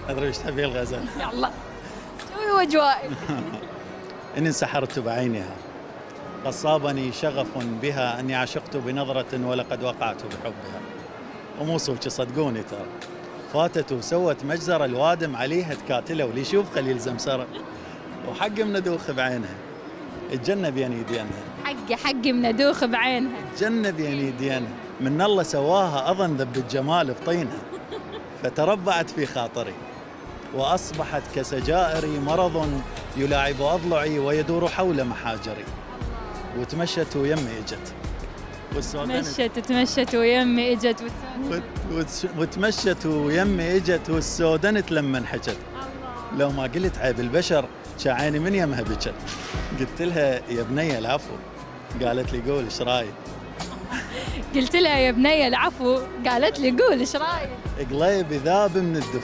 أدري ايش تبي الغزل. يلا شو هو جوائي؟ إن انسحرت بعينها قد صابني شغف بها أني عشقت بنظرة ولقد وقعت بحبها. ومو صوتي صدقوني ترى، فاتت وسوت مجزرة الوادم عليها تكاتله واللي يشوف خليه يلزم سرى. وحق من ادوخ بعينها اتجنب يعني ديانها. حقي من ادوخ بعينها. اتجنب يعني ديانها من الله سواها أظن ذب الجمال بطينها. فتربعت في خاطري وأصبحت كسجائري مرض يلاعب أضلعي ويدور حول محاجري. وتمشت ويمي اجت تمشت ويمي اجت وتمشت ويمي اجت والسودنت لما انحجت. لو ما قلت عيب البشر شعيني من يمها بجت. قلت لها يا بنية العفو، قالت لي قول ايش رايك. قلت لها يا بنية العفو، قالت لي قول ايش رايك. قليبي ذاب من الدفء